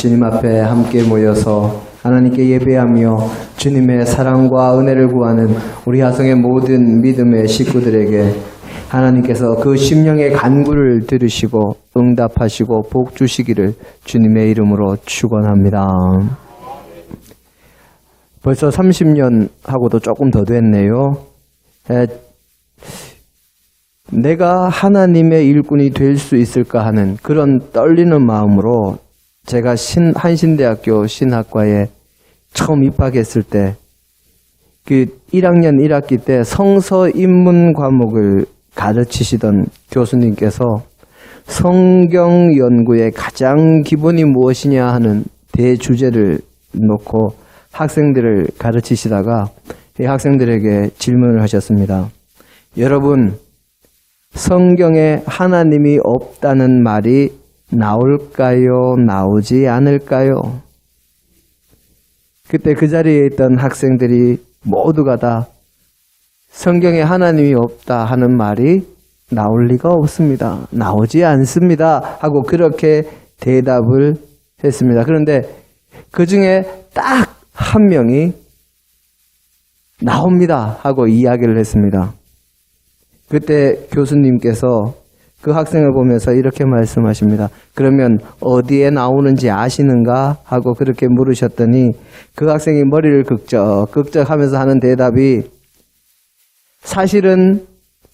주님 앞에 함께 모여서 하나님께 예배하며 주님의 사랑과 은혜를 구하는 우리 하성의 모든 믿음의 식구들에게 하나님께서 그 심령의 간구를 들으시고 응답하시고 복 주시기를 주님의 이름으로 축원합니다. 벌써 30년 하고도 조금 더 됐네요. 내가 하나님의 일꾼이 될 수 있을까 하는 그런 떨리는 마음으로 제가 한신대학교 신학과에 처음 입학했을 때 그 1학년 1학기 때 성서 입문 과목을 가르치시던 교수님께서 성경 연구의 가장 기본이 무엇이냐 하는 대주제를 놓고 학생들을 가르치시다가 이 학생들에게 질문을 하셨습니다. 여러분, 성경에 하나님이 없다는 말이 나올까요? 나오지 않을까요? 그때 그 자리에 있던 학생들이 모두가 다 성경에 하나님이 없다 하는 말이 나올 리가 없습니다. 나오지 않습니다. 하고 그렇게 대답을 했습니다. 그런데 그 중에 딱 한 명이 나옵니다. 하고 이야기를 했습니다. 그때 교수님께서 그 학생을 보면서 이렇게 말씀하십니다. 그러면 어디에 나오는지 아시는가? 하고 그렇게 물으셨더니 그 학생이 머리를 극적 하면서 하는 대답이 사실은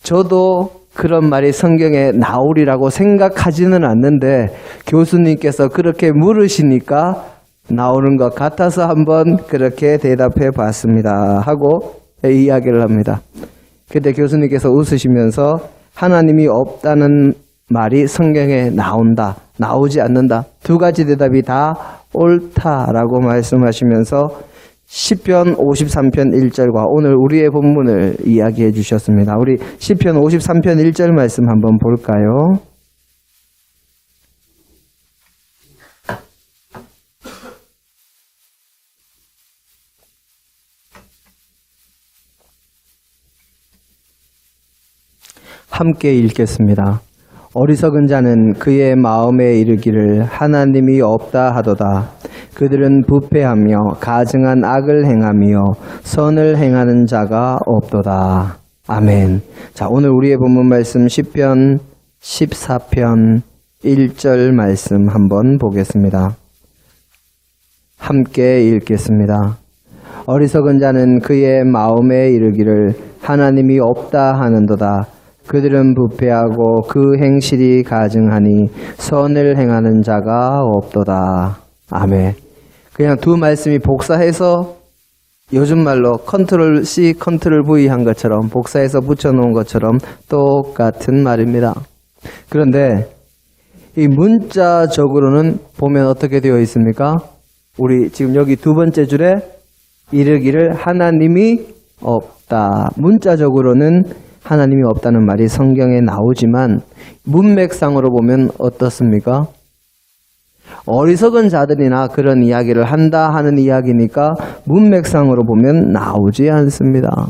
저도 그런 말이 성경에 나오리라고 생각하지는 않는데 교수님께서 그렇게 물으시니까 나오는 것 같아서 한번 그렇게 대답해 봤습니다. 하고 이야기를 합니다. 그때 교수님께서 웃으시면서 하나님이 없다는 말이 성경에 나온다, 나오지 않는다. 두 가지 대답이 다 옳다라고 말씀하시면서 시편 53편 1절과 오늘 우리의 본문을 이야기해 주셨습니다. 우리 시편 53편 1절 말씀 한번 볼까요? 함께 읽겠습니다. 어리석은 자는 그의 마음에 이르기를 하나님이 없다 하도다. 그들은 부패하며 가증한 악을 행하며 선을 행하는 자가 없도다. 아멘. 자, 오늘 우리의 본문 말씀 시편 14편 1절 말씀 한번 보겠습니다. 함께 읽겠습니다. 어리석은 자는 그의 마음에 이르기를 하나님이 없다 하는도다. 그들은 부패하고 그 행실이 가증하니 선을 행하는 자가 없도다. 아멘. 그냥 두 말씀이 복사해서 요즘 말로 컨트롤 C, 컨트롤 V 한 것처럼 복사해서 붙여놓은 것처럼 똑같은 말입니다. 그런데 이 문자적으로는 보면 어떻게 되어 있습니까? 우리 지금 여기 두 번째 줄에 이르기를 하나님이 없다. 문자적으로는 하나님이 없다는 말이 성경에 나오지만 문맥상으로 보면 어떻습니까? 어리석은 자들이나 그런 이야기를 한다 하는 이야기니까 문맥상으로 보면 나오지 않습니다.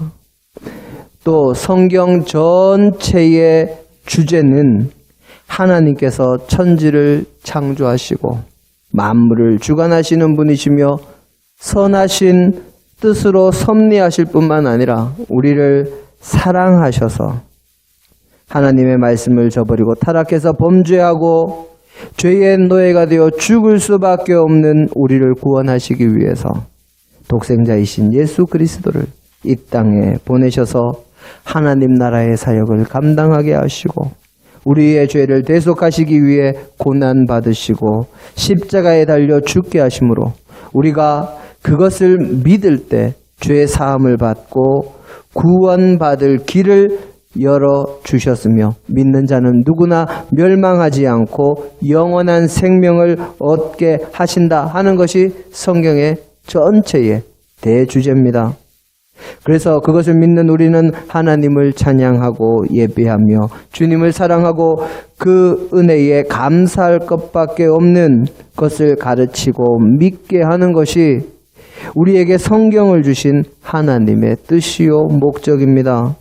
또 성경 전체의 주제는 하나님께서 천지를 창조하시고 만물을 주관하시는 분이시며 선하신 뜻으로 섭리하실 뿐만 아니라 우리를 사랑하셔서 하나님의 말씀을 저버리고 타락해서 범죄하고 죄의 노예가 되어 죽을 수밖에 없는 우리를 구원하시기 위해서 독생자이신 예수 그리스도를 이 땅에 보내셔서 하나님 나라의 사역을 감당하게 하시고 우리의 죄를 대속하시기 위해 고난 받으시고 십자가에 달려 죽게 하심으로 우리가 그것을 믿을 때 죄 사함을 받고 구원받을 길을 열어주셨으며 믿는 자는 누구나 멸망하지 않고 영원한 생명을 얻게 하신다 하는 것이 성경의 전체의 대주제입니다. 그래서 그것을 믿는 우리는 하나님을 찬양하고 예배하며 주님을 사랑하고 그 은혜에 감사할 것밖에 없는 것을 가르치고 믿게 하는 것이 우리에게 성경을 주신 하나님의 뜻이요 목적입니다.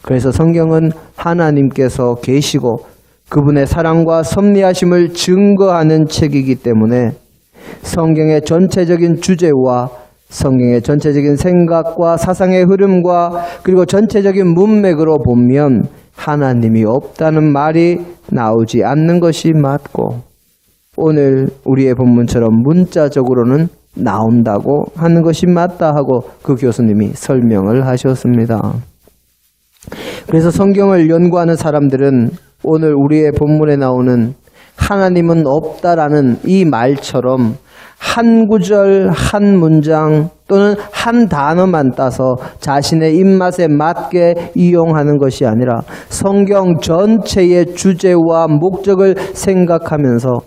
그래서 성경은 하나님께서 계시고 그분의 사랑과 섭리하심을 증거하는 책이기 때문에 성경의 전체적인 주제와 성경의 전체적인 생각과 사상의 흐름과 그리고 전체적인 문맥으로 보면 하나님이 없다는 말이 나오지 않는 것이 맞고, 오늘 우리의 본문처럼 문자적으로는 나온다고 하는 것이 맞다 하고 그 교수님이 설명을 하셨습니다. 그래서 성경을 연구하는 사람들은 오늘 우리의 본문에 나오는 하나님은 없다라는 이 말처럼 한 구절, 한 문장 또는 한 단어만 따서 자신의 입맛에 맞게 이용하는 것이 아니라 성경 전체의 주제와 목적을 생각하면서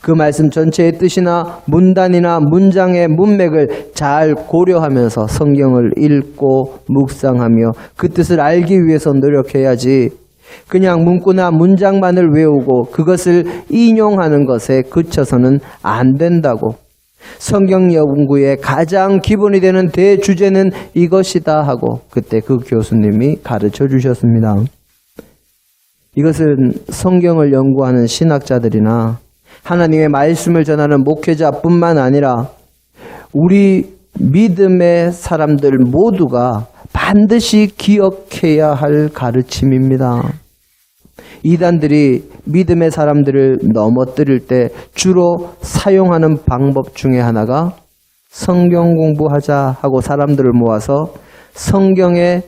그 말씀 전체의 뜻이나 문단이나 문장의 문맥을 잘 고려하면서 성경을 읽고 묵상하며 그 뜻을 알기 위해서 노력해야지, 그냥 문구나 문장만을 외우고 그것을 인용하는 것에 그쳐서는 안 된다고. 성경 연구의 가장 기본이 되는 대주제는 이것이다 하고 그때 그 교수님이 가르쳐 주셨습니다. 이것은 성경을 연구하는 신학자들이나 하나님의 말씀을 전하는 목회자뿐만 아니라 우리 믿음의 사람들 모두가 반드시 기억해야 할 가르침입니다. 이단들이 믿음의 사람들을 넘어뜨릴 때 주로 사용하는 방법 중에 하나가 성경 공부하자 하고 사람들을 모아서 성경의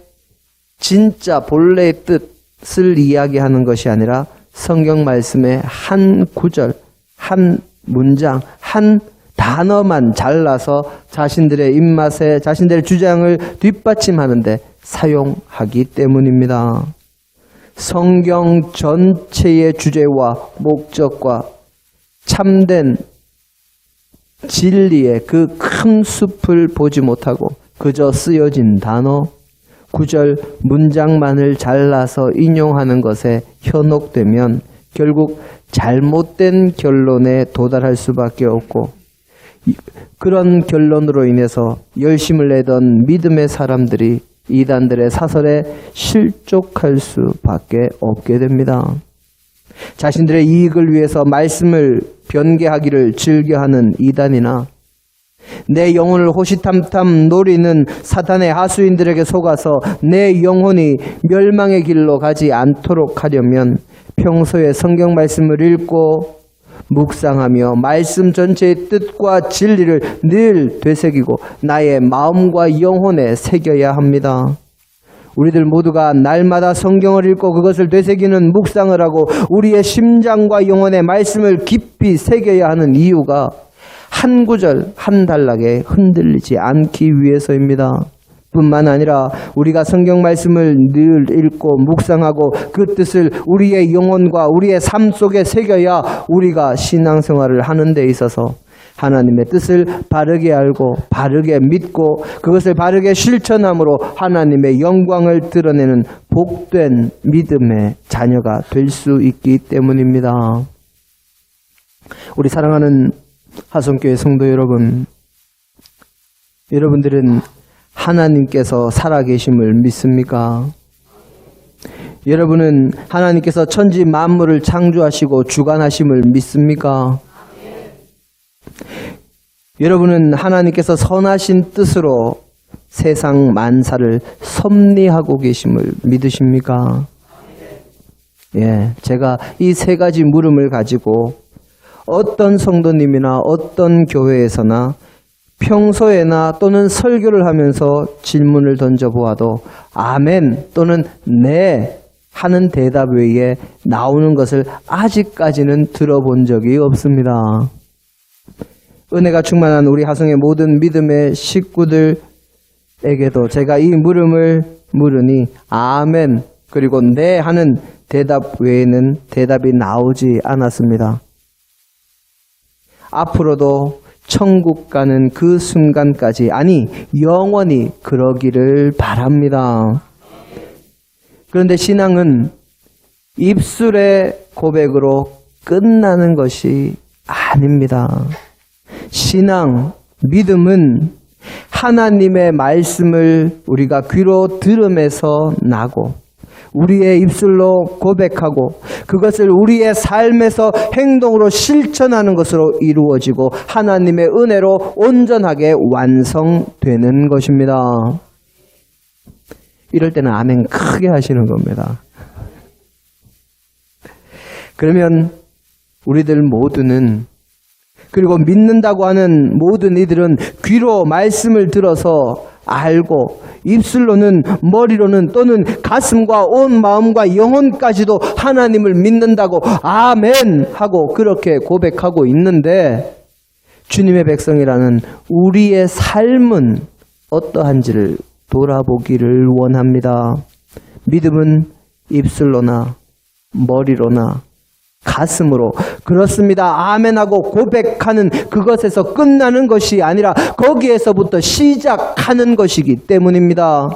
진짜 본래의 뜻을 이야기하는 것이 아니라 성경 말씀의 한 구절, 한 문장, 한 단어만 잘라서 자신들의 입맛에 자신들의 주장을 뒷받침하는데 사용하기 때문입니다. 성경 전체의 주제와 목적과 참된 진리의 그 큰 숲을 보지 못하고 그저 쓰여진 단어, 구절, 문장만을 잘라서 인용하는 것에 현혹되면 결국 잘못된 결론에 도달할 수밖에 없고, 그런 결론으로 인해서 열심을 내던 믿음의 사람들이 이단들의 사설에 실족할 수밖에 없게 됩니다. 자신들의 이익을 위해서 말씀을 변개하기를 즐겨하는 이단이나 내 영혼을 호시탐탐 노리는 사탄의 하수인들에게 속아서 내 영혼이 멸망의 길로 가지 않도록 하려면 평소에 성경 말씀을 읽고 묵상하며 말씀 전체의 뜻과 진리를 늘 되새기고 나의 마음과 영혼에 새겨야 합니다. 우리들 모두가 날마다 성경을 읽고 그것을 되새기는 묵상을 하고 우리의 심장과 영혼의 말씀을 깊이 새겨야 하는 이유가 한 구절 한 단락에 흔들리지 않기 위해서입니다. 뿐만 아니라 우리가 성경 말씀을 늘 읽고 묵상하고 그 뜻을 우리의 영혼과 우리의 삶 속에 새겨야 우리가 신앙생활을 하는 데 있어서 하나님의 뜻을 바르게 알고 바르게 믿고 그것을 바르게 실천함으로 하나님의 영광을 드러내는 복된 믿음의 자녀가 될 수 있기 때문입니다. 우리 사랑하는 하성교회 성도 여러분, 여러분들은 하나님께서 살아계심을 믿습니까? 여러분은 하나님께서 천지 만물을 창조하시고 주관하심을 믿습니까? 여러분은 하나님께서 선하신 뜻으로 세상 만사를 섭리하고 계심을 믿으십니까? 예, 제가 이 세 가지 물음을 가지고 어떤 성도님이나 어떤 교회에서나 평소에나 또는 설교를 하면서 질문을 던져보아도 아멘 또는 네 하는 대답 외에 나오는 것을 아직까지는 들어본 적이 없습니다. 은혜가 충만한 우리 하성의 모든 믿음의 식구들에게도 제가 이 물음을 물으니 아멘 그리고 네 하는 대답 외에는 대답이 나오지 않았습니다. 앞으로도 천국 가는 그 순간까지, 아니 영원히 그러기를 바랍니다. 그런데 신앙은 입술의 고백으로 끝나는 것이 아닙니다. 신앙, 믿음은 하나님의 말씀을 우리가 귀로 들음에서 나고 우리의 입술로 고백하고 그것을 우리의 삶에서 행동으로 실천하는 것으로 이루어지고 하나님의 은혜로 온전하게 완성되는 것입니다. 이럴 때는 아멘 크게 하시는 겁니다. 그러면 우리들 모두는, 그리고 믿는다고 하는 모든 이들은 귀로 말씀을 들어서 알고 입술로는, 머리로는 또는 가슴과 온 마음과 영혼까지도 하나님을 믿는다고 아멘 하고 그렇게 고백하고 있는데, 주님의 백성이라는 우리의 삶은 어떠한지를 돌아보기를 원합니다. 믿음은 입술로나 머리로나 가슴으로, 그렇습니다, 아멘하고 고백하는 그것에서 끝나는 것이 아니라 거기에서부터 시작하는 것이기 때문입니다.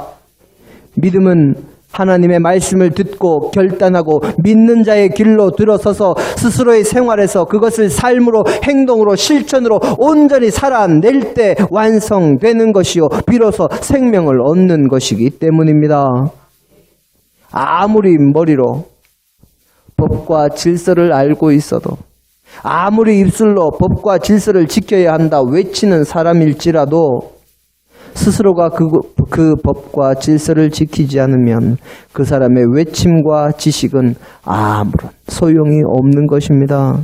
믿음은 하나님의 말씀을 듣고 결단하고 믿는 자의 길로 들어서서 스스로의 생활에서 그것을 삶으로, 행동으로, 실천으로 온전히 살아낼 때 완성되는 것이요 비로소 생명을 얻는 것이기 때문입니다. 아무리 머리로 법과 질서를 알고 있어도, 아무리 입술로 법과 질서를 지켜야 한다 외치는 사람일지라도 스스로가 그 법과 질서를 지키지 않으면 그 사람의 외침과 지식은 아무런 소용이 없는 것입니다.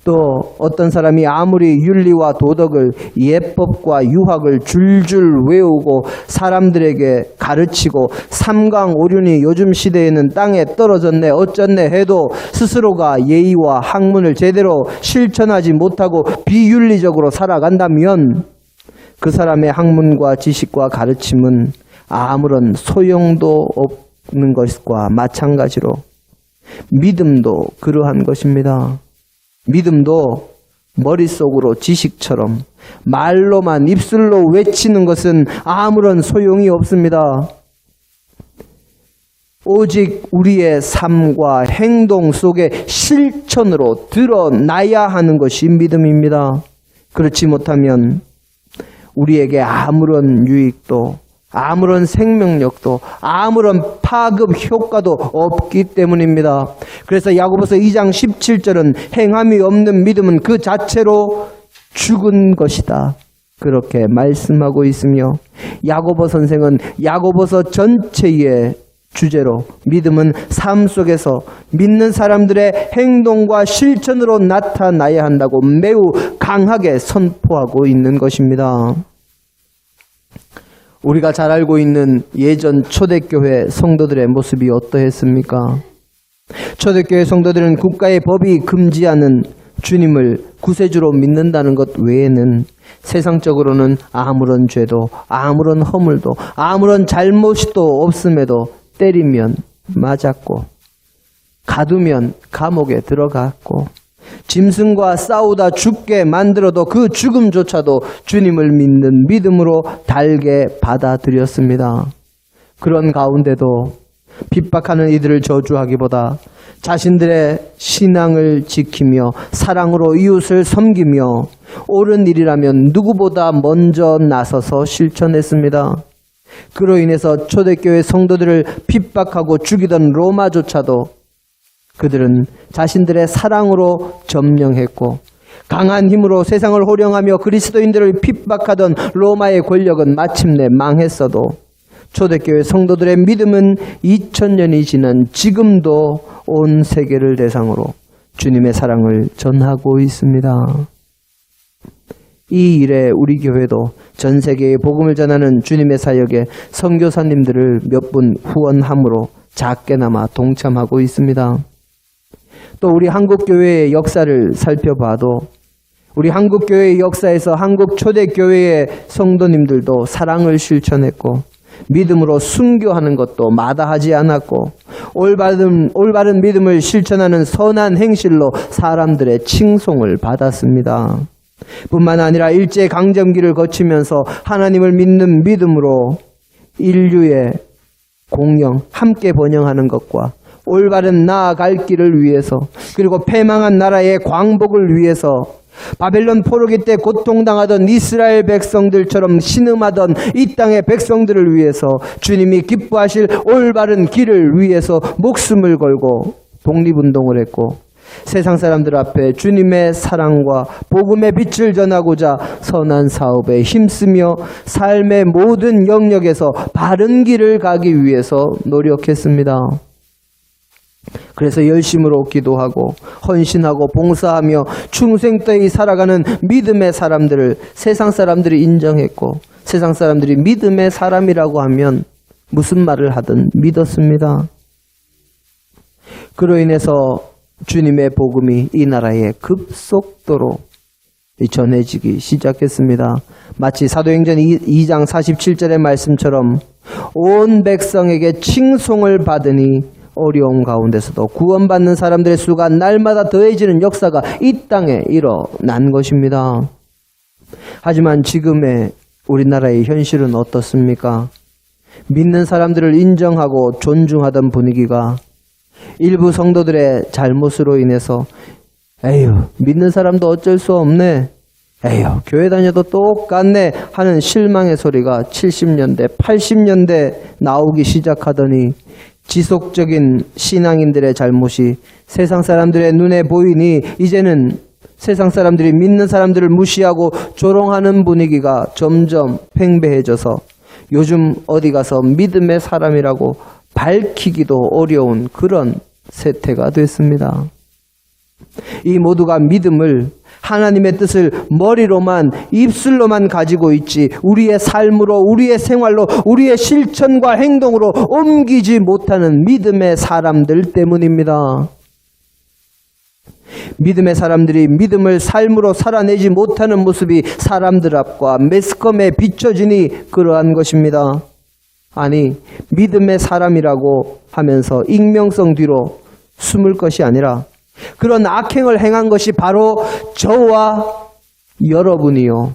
또 어떤 사람이 아무리 윤리와 도덕을, 예법과 유학을 줄줄 외우고 사람들에게 가르치고 삼강오륜이 요즘 시대에는 땅에 떨어졌네 어쩌네 해도 스스로가 예의와 학문을 제대로 실천하지 못하고 비윤리적으로 살아간다면 그 사람의 학문과 지식과 가르침은 아무런 소용도 없는 것과 마찬가지로 믿음도 그러한 것입니다. 믿음도 머릿속으로 지식처럼 말로만, 입술로 외치는 것은 아무런 소용이 없습니다. 오직 우리의 삶과 행동 속에 실천으로 드러나야 하는 것이 믿음입니다. 그렇지 못하면 우리에게 아무런 유익도, 아무런 생명력도, 아무런 파급 효과도 없기 때문입니다. 그래서 야고보서 2장 17절은 행함이 없는 믿음은 그 자체로 죽은 것이다, 그렇게 말씀하고 있으며, 야고보 선생은 야고보서 전체의 주제로 믿음은 삶 속에서 믿는 사람들의 행동과 실천으로 나타나야 한다고 매우 강하게 선포하고 있는 것입니다. 우리가 잘 알고 있는 예전 초대교회 성도들의 모습이 어떠했습니까? 초대교회 성도들은 국가의 법이 금지하는 주님을 구세주로 믿는다는 것 외에는 세상적으로는 아무런 죄도, 아무런 허물도, 아무런 잘못도 없음에도 때리면 맞았고, 가두면 감옥에 들어갔고, 짐승과 싸우다 죽게 만들어도 그 죽음조차도 주님을 믿는 믿음으로 달게 받아들였습니다. 그런 가운데도 핍박하는 이들을 저주하기보다 자신들의 신앙을 지키며 사랑으로 이웃을 섬기며 옳은 일이라면 누구보다 먼저 나서서 실천했습니다. 그로 인해서 초대교회 성도들을 핍박하고 죽이던 로마조차도 그들은 자신들의 사랑으로 점령했고, 강한 힘으로 세상을 호령하며 그리스도인들을 핍박하던 로마의 권력은 마침내 망했어도 초대교회 성도들의 믿음은 2000년이 지난 지금도 온 세계를 대상으로 주님의 사랑을 전하고 있습니다. 이 일에 우리 교회도 전 세계에 복음을 전하는 주님의 사역에 선교사님들을 몇 분 후원함으로 작게나마 동참하고 있습니다. 또 우리 한국교회의 역사를 살펴봐도 우리 한국교회의 역사에서 한국 초대교회의 성도님들도 사랑을 실천했고 믿음으로 순교하는 것도 마다하지 않았고 올바른 믿음을 실천하는 선한 행실로 사람들의 칭송을 받았습니다. 뿐만 아니라 일제강점기를 거치면서 하나님을 믿는 믿음으로 인류의 공영, 함께 번영하는 것과 올바른 나아갈 길을 위해서, 그리고 패망한 나라의 광복을 위해서 바벨론 포로기 때 고통당하던 이스라엘 백성들처럼 신음하던 이 땅의 백성들을 위해서 주님이 기뻐하실 올바른 길을 위해서 목숨을 걸고 독립운동을 했고 세상 사람들 앞에 주님의 사랑과 복음의 빛을 전하고자 선한 사업에 힘쓰며 삶의 모든 영역에서 바른 길을 가기 위해서 노력했습니다. 그래서 열심으로 기도하고 헌신하고 봉사하며 충성되이 살아가는 믿음의 사람들을 세상 사람들이 인정했고 세상 사람들이 믿음의 사람이라고 하면 무슨 말을 하든 믿었습니다. 그로 인해서 주님의 복음이 이 나라에 급속도로 전해지기 시작했습니다. 마치 사도행전 2장 47절의 말씀처럼 온 백성에게 칭송을 받으니 어려움 가운데서도 구원받는 사람들의 수가 날마다 더해지는 역사가 이 땅에 일어난 것입니다. 하지만 지금의 우리나라의 현실은 어떻습니까? 믿는 사람들을 인정하고 존중하던 분위기가 일부 성도들의 잘못으로 인해서 에휴 믿는 사람도 어쩔 수 없네, 에휴 교회 다녀도 똑같네 하는 실망의 소리가 70년대 80년대 나오기 시작하더니 지속적인 신앙인들의 잘못이 세상 사람들의 눈에 보이니 이제는 세상 사람들이 믿는 사람들을 무시하고 조롱하는 분위기가 점점 팽배해져서 요즘 어디 가서 믿음의 사람이라고 밝히기도 어려운 그런 세태가 됐습니다. 이 모두가 믿음을 하나님의 뜻을 머리로만 입술로만 가지고 있지 우리의 삶으로 우리의 생활로 우리의 실천과 행동으로 옮기지 못하는 믿음의 사람들 때문입니다. 믿음의 사람들이 믿음을 삶으로 살아내지 못하는 모습이 사람들 앞과 매스컴에 비춰지니 그러한 것입니다. 아니 믿음의 사람이라고 하면서 익명성 뒤로 숨을 것이 아니라 그런 악행을 행한 것이 바로 저와 여러분이요.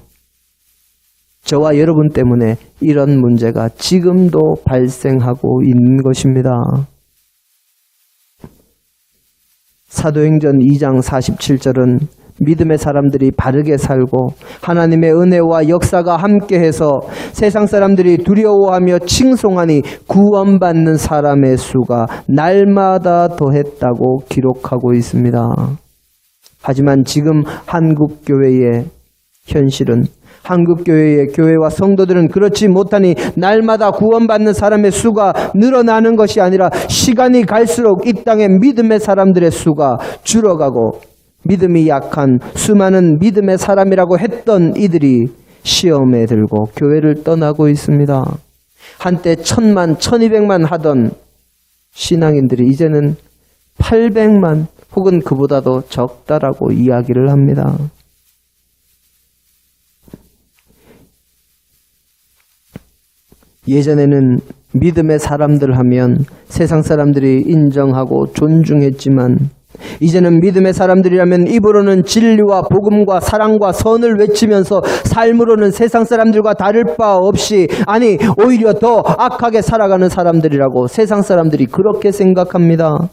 저와 여러분 때문에 이런 문제가 지금도 발생하고 있는 것입니다. 사도행전 2장 47절은 믿음의 사람들이 바르게 살고 하나님의 은혜와 역사가 함께해서 세상 사람들이 두려워하며 칭송하니 구원받는 사람의 수가 날마다 더했다고 기록하고 있습니다. 하지만 지금 한국교회의 현실은 한국교회의 교회와 성도들은 그렇지 못하니 날마다 구원받는 사람의 수가 늘어나는 것이 아니라 시간이 갈수록 이 땅의 믿음의 사람들의 수가 줄어가고 믿음이 약한 수많은 믿음의 사람이라고 했던 이들이 시험에 들고 교회를 떠나고 있습니다. 한때 1000만, 1200만 하던 신앙인들이 이제는 800만 혹은 그보다도 적다라고 이야기를 합니다. 예전에는 믿음의 사람들 하면 세상 사람들이 인정하고 존중했지만 이제는 믿음의 사람들이라면 입으로는 진리와 복음과 사랑과 선을 외치면서 삶으로는 세상 사람들과 다를 바 없이 아니 오히려 더 악하게 살아가는 사람들이라고 세상 사람들이 그렇게 생각합니다.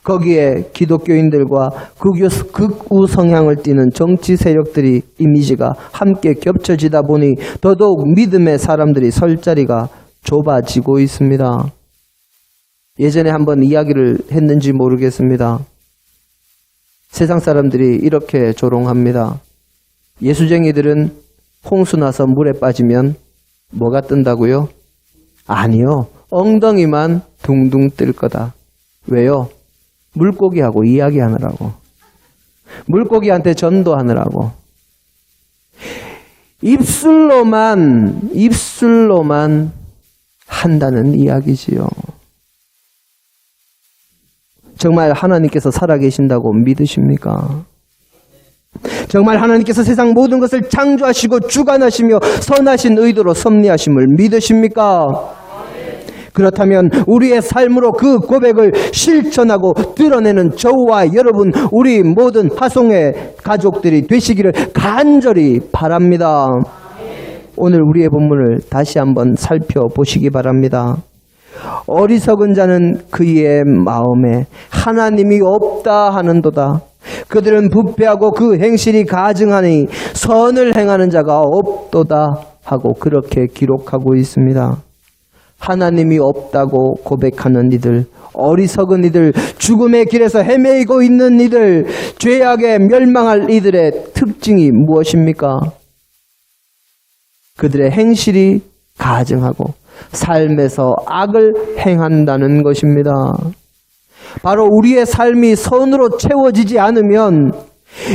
거기에 기독교인들과 극우 성향을 띠는 정치 세력들이 이미지가 함께 겹쳐지다 보니 더더욱 믿음의 사람들이 설 자리가 좁아지고 있습니다. 예전에 한번 이야기를 했는지 모르겠습니다. 세상 사람들이 이렇게 조롱합니다. 예수쟁이들은 홍수 나서 물에 빠지면 뭐가 뜬다고요? 아니요. 엉덩이만 둥둥 뜰 거다. 왜요? 물고기하고 이야기하느라고. 물고기한테 전도하느라고. 입술로만 한다는 이야기지요. 정말 하나님께서 살아계신다고 믿으십니까? 정말 하나님께서 세상 모든 것을 창조하시고 주관하시며 선하신 의도로 섭리하심을 믿으십니까? 그렇다면 우리의 삶으로 그 고백을 실천하고 드러내는 저와 여러분, 우리 모든 화송의 가족들이 되시기를 간절히 바랍니다. 오늘 우리의 본문을 다시 한번 살펴보시기 바랍니다. 어리석은 자는 그의 마음에 하나님이 없다 하는도다. 그들은 부패하고 그 행실이 가증하니 선을 행하는 자가 없도다 하고 그렇게 기록하고 있습니다. 하나님이 없다고 고백하는 이들, 어리석은 이들, 죽음의 길에서 헤매이고 있는 이들, 죄악에 멸망할 이들의 특징이 무엇입니까? 그들의 행실이 가증하고 삶에서 악을 행한다는 것입니다. 바로 우리의 삶이 선으로 채워지지 않으면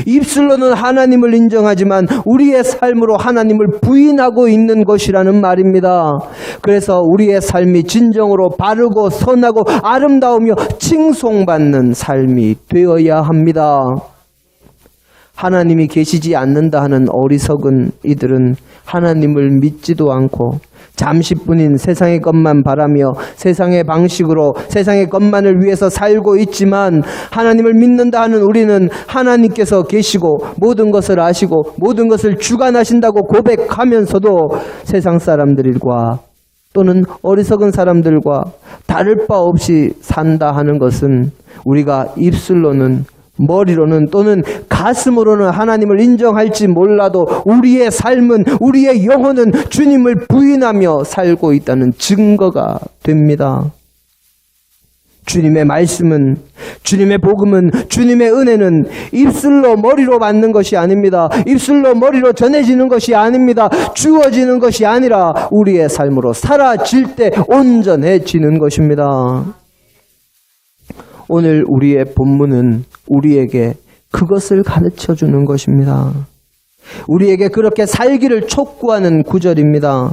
입술로는 하나님을 인정하지만 우리의 삶으로 하나님을 부인하고 있는 것이라는 말입니다. 그래서 우리의 삶이 진정으로 바르고 선하고 아름다우며 칭송받는 삶이 되어야 합니다. 하나님이 계시지 않는다 하는 어리석은 이들은 하나님을 믿지도 않고 잠시뿐인 세상의 것만 바라며 세상의 방식으로 세상의 것만을 위해서 살고 있지만, 하나님을 믿는다 하는 우리는 하나님께서 계시고 모든 것을 아시고 모든 것을 주관하신다고 고백하면서도 세상 사람들과 또는 어리석은 사람들과 다를 바 없이 산다 하는 것은 우리가 입술로는, 머리로는 또는 가슴으로는 하나님을 인정할지 몰라도 우리의 삶은, 우리의 영혼은 주님을 부인하며 살고 있다는 증거가 됩니다. 주님의 말씀은, 주님의 복음은, 주님의 은혜는 입술로 머리로 받는 것이 아닙니다. 입술로 머리로 전해지는 것이 아닙니다. 주어지는 것이 아니라 우리의 삶으로 사라질 때 온전해지는 것입니다. 오늘 우리의 본문은 우리에게 그것을 가르쳐 주는 것입니다. 우리에게 그렇게 살기를 촉구하는 구절입니다.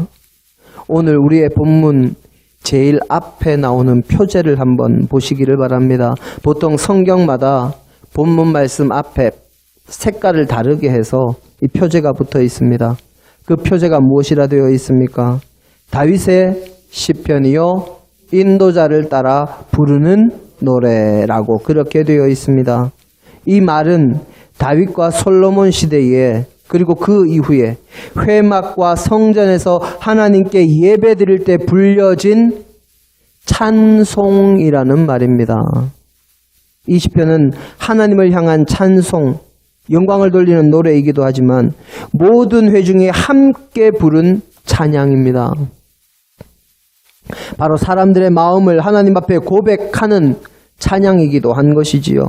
오늘 우리의 본문 제일 앞에 나오는 표제를 한번 보시기를 바랍니다. 보통 성경마다 본문 말씀 앞에 색깔을 다르게 해서 이 표제가 붙어 있습니다. 그 표제가 무엇이라 되어 있습니까? 다윗의 시편이요 인도자를 따라 부르는 노래라고 그렇게 되어 있습니다. 이 말은 다윗과 솔로몬 시대에, 그리고 그 이후에 회막과 성전에서 하나님께 예배드릴 때 불려진 찬송이라는 말입니다. 이 시편은 하나님을 향한 찬송, 영광을 돌리는 노래이기도 하지만 모든 회중이 함께 부른 찬양입니다. 바로 사람들의 마음을 하나님 앞에 고백하는 찬양이기도 한 것이지요.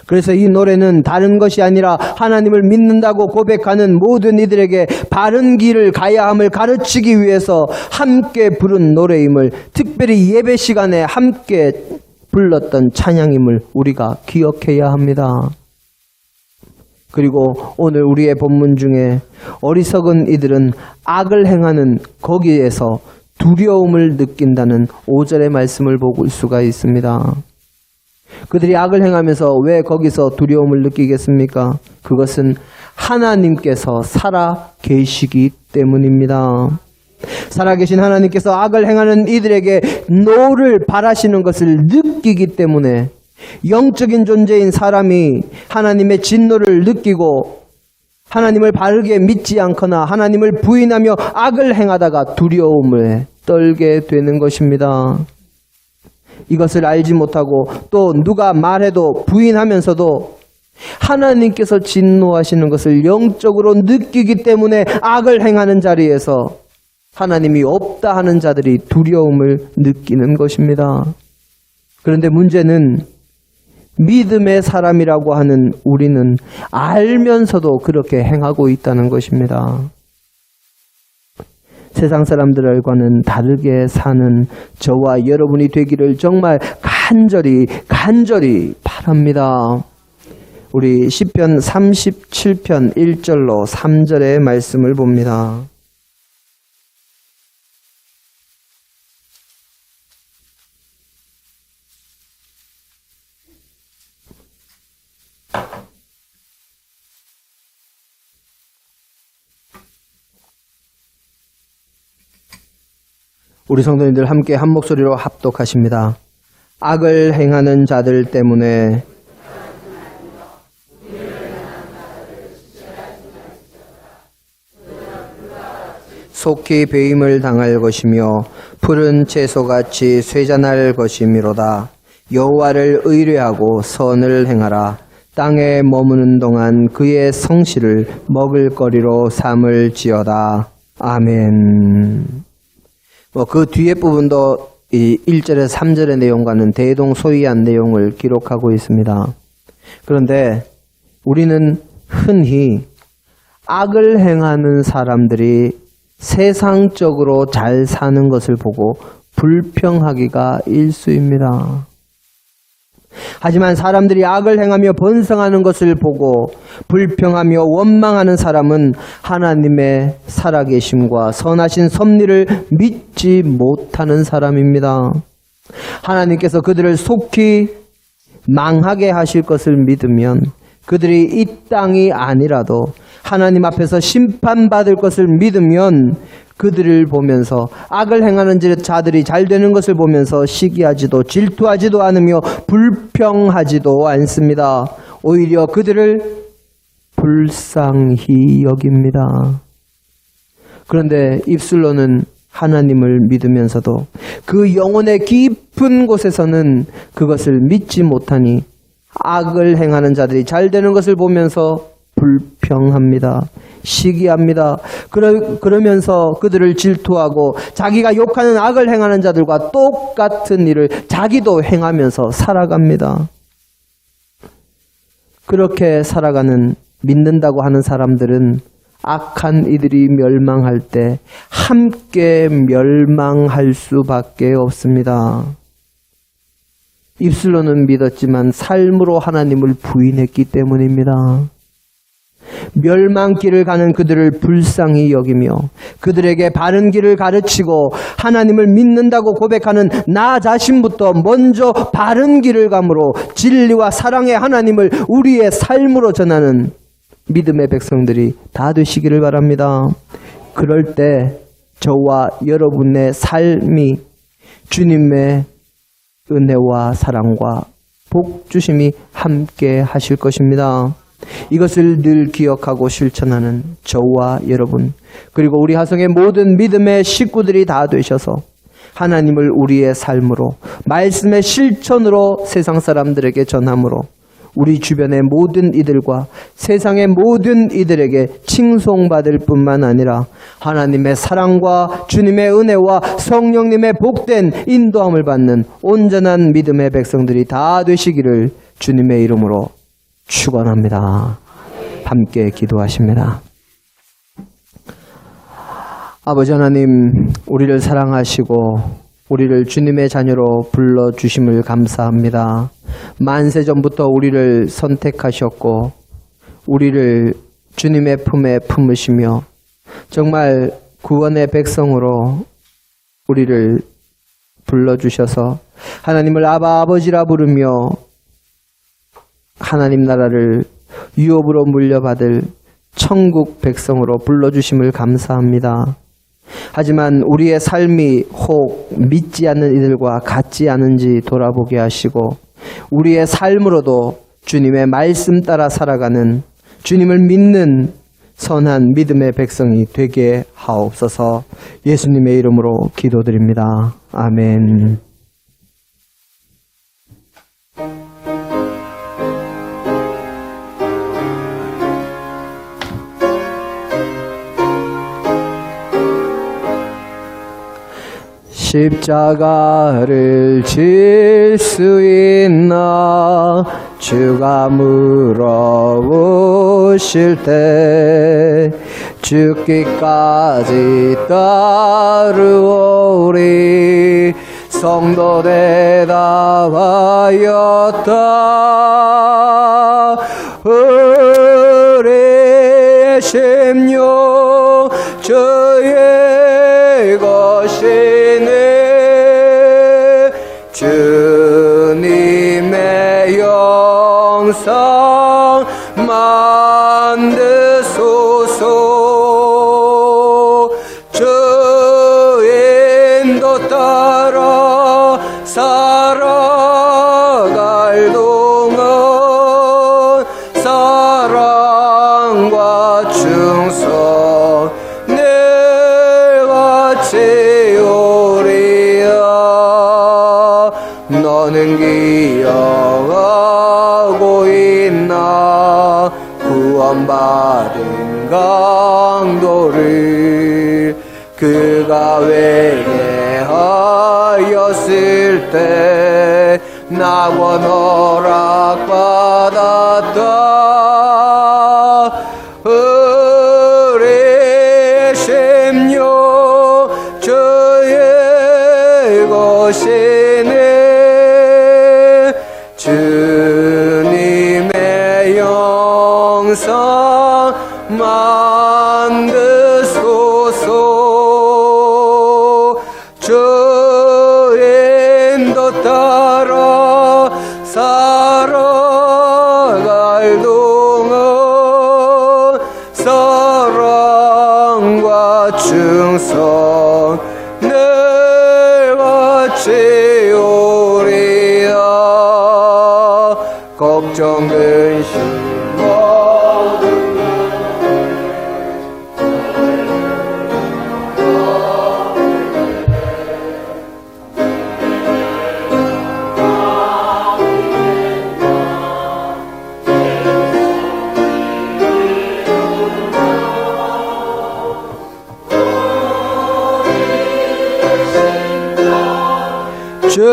그래서 이 노래는 다른 것이 아니라 하나님을 믿는다고 고백하는 모든 이들에게 바른 길을 가야 함을 가르치기 위해서 함께 부른 노래임을, 특별히 예배 시간에 함께 불렀던 찬양임을 우리가 기억해야 합니다. 그리고 오늘 우리의 본문 중에 어리석은 이들은 악을 행하는 거기에서 두려움을 느낀다는 5절의 말씀을 볼 수가 있습니다. 그들이 악을 행하면서 왜 거기서 두려움을 느끼겠습니까? 그것은 하나님께서 살아 계시기 때문입니다. 살아계신 하나님께서 악을 행하는 이들에게 노를 바라시는 것을 느끼기 때문에, 영적인 존재인 사람이 하나님의 진노를 느끼고 하나님을 바르게 믿지 않거나 하나님을 부인하며 악을 행하다가 두려움을 떨게 되는 것입니다. 이것을 알지 못하고 또 누가 말해도 부인하면서도 하나님께서 진노하시는 것을 영적으로 느끼기 때문에 악을 행하는 자리에서 하나님이 없다 하는 자들이 두려움을 느끼는 것입니다. 그런데 문제는 믿음의 사람이라고 하는 우리는 알면서도 그렇게 행하고 있다는 것입니다. 세상 사람들과는 다르게 사는 저와 여러분이 되기를 정말 간절히 바랍니다. 우리 시편 37편 1절로 3절의 말씀을 봅니다. 우리 성도님들 함께 한 목소리로 합독하십니다. 악을 행하는 자들 때문에 속히 배임을 당할 것이며 푸른 채소같이 쇠잔할 것이미로다. 여호와를 의뢰하고 선을 행하라. 땅에 머무는 동안 그의 성실을 먹을거리로 삼을지어다. 아멘. 그 뒤에 부분도 이 1절에서 3절의 내용과는 대동소이한 내용을 기록하고 있습니다. 그런데 우리는 흔히 악을 행하는 사람들이 세상적으로 잘 사는 것을 보고 불평하기가 일쑤입니다. 하지만 사람들이 악을 행하며 번성하는 것을 보고 불평하며 원망하는 사람은 하나님의 살아계심과 선하신 섭리를 믿지 못하는 사람입니다. 하나님께서 그들을 속히 망하게 하실 것을 믿으면 그들이 이 땅이 아니라도 하나님 앞에서 심판받을 것을 믿으면 그들을 보면서 악을 행하는 자들이 잘 되는 것을 보면서 시기하지도 질투하지도 않으며 불평하지도 않습니다. 오히려 그들을 불쌍히 여깁니다. 그런데 입술로는 하나님을 믿으면서도 그 영혼의 깊은 곳에서는 그것을 믿지 못하니 악을 행하는 자들이 잘 되는 것을 보면서 불평합니다. 시기합니다. 그러면서 그들을 질투하고 자기가 욕하는 악을 행하는 자들과 똑같은 일을 자기도 행하면서 살아갑니다. 그렇게 살아가는 믿는다고 하는 사람들은 악한 이들이 멸망할 때 함께 멸망할 수밖에 없습니다. 입술로는 믿었지만 삶으로 하나님을 부인했기 때문입니다. 멸망길을 가는 그들을 불쌍히 여기며 그들에게 바른 길을 가르치고 하나님을 믿는다고 고백하는 나 자신부터 먼저 바른 길을 감으로 진리와 사랑의 하나님을 우리의 삶으로 전하는 믿음의 백성들이 다 되시기를 바랍니다. 그럴 때 저와 여러분의 삶이 주님의 은혜와 사랑과 복 주심이 함께 하실 것입니다. 이것을 늘 기억하고 실천하는 저와 여러분, 그리고 우리 하성의 모든 믿음의 식구들이 다 되셔서 하나님을 우리의 삶으로, 말씀의 실천으로 세상 사람들에게 전함으로 우리 주변의 모든 이들과 세상의 모든 이들에게 칭송받을 뿐만 아니라 하나님의 사랑과 주님의 은혜와 성령님의 복된 인도함을 받는 온전한 믿음의 백성들이 다 되시기를 주님의 이름으로 축원합니다. 함께 기도하십니다. 아버지 하나님, 우리를 사랑하시고 우리를 주님의 자녀로 불러주심을 감사합니다. 만세전부터 우리를 선택하셨고 우리를 주님의 품에 품으시며 정말 구원의 백성으로 우리를 불러주셔서 하나님을 아바 아버지라 부르며 하나님 나라를 유업으로 물려받을 천국 백성으로 불러주심을 감사합니다. 하지만 우리의 삶이 혹 믿지 않는 이들과 같지 않은지 돌아보게 하시고 우리의 삶으로도 주님의 말씀 따라 살아가는 주님을 믿는 선한 믿음의 백성이 되게 하옵소서. 예수님의 이름으로 기도드립니다. 아멘. 십자가를 질 수 있나 주가 물어보실 때 죽기까지 따르오리 성도 대답하였다. 우리의 심령 주의 것이네. 주님의 영상 만드소서. 주 인도 따라 살아갈 동안 사랑과 충성 늘 강도를 그가 회개하였을 때 낙원 허락받았다. 의뢰의 심령 주의 것이네. 주님의 영상 만드소서. 주의 인도 따라 살아갈 동안 사랑과 충성 내가 채우리라. 걱정 근심 모든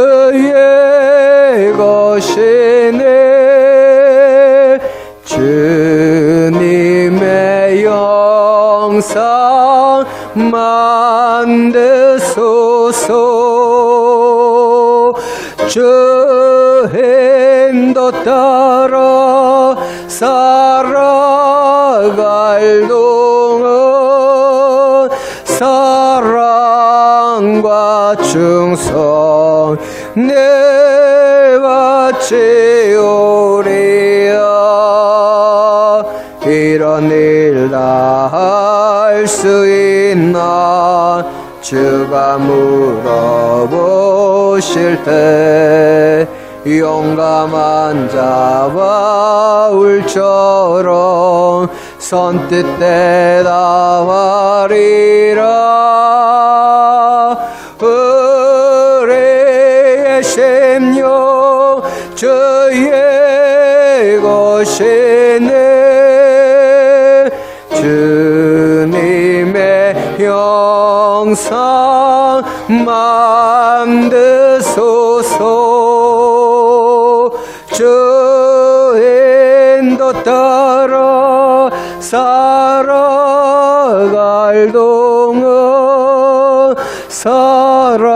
주의 것이네. 주님의 영상 만드소서. 주의 인도 따라 살아갈 동안 사랑과 충성 내가 채우리라. 이런 일 다 할 수 있나 주가 물어보실 때 용감한 자 바울처럼 선뜻 대답하리라. 의뢰의 심령 주의 것이네. 주님의 영상 만드소서. 주의 인도 따라 살아갈 동안 사랑과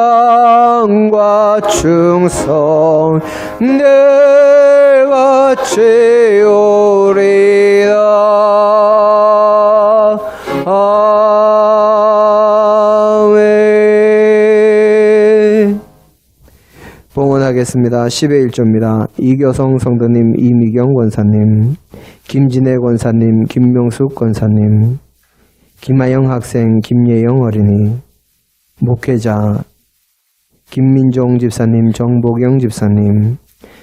충성 내가 채우리라. 아멘. 봉헌하겠습니다. 10의 1조입니다. 이교성 성도님, 이미경 권사님, 김진애 권사님, 김명숙 권사님, 김하영 학생, 김예영 어린이, 목회자 김민종 집사님, 정보경 집사님,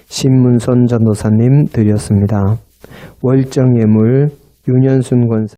신문선 전도사님 드렸습니다. 월정예물 윤현순 권사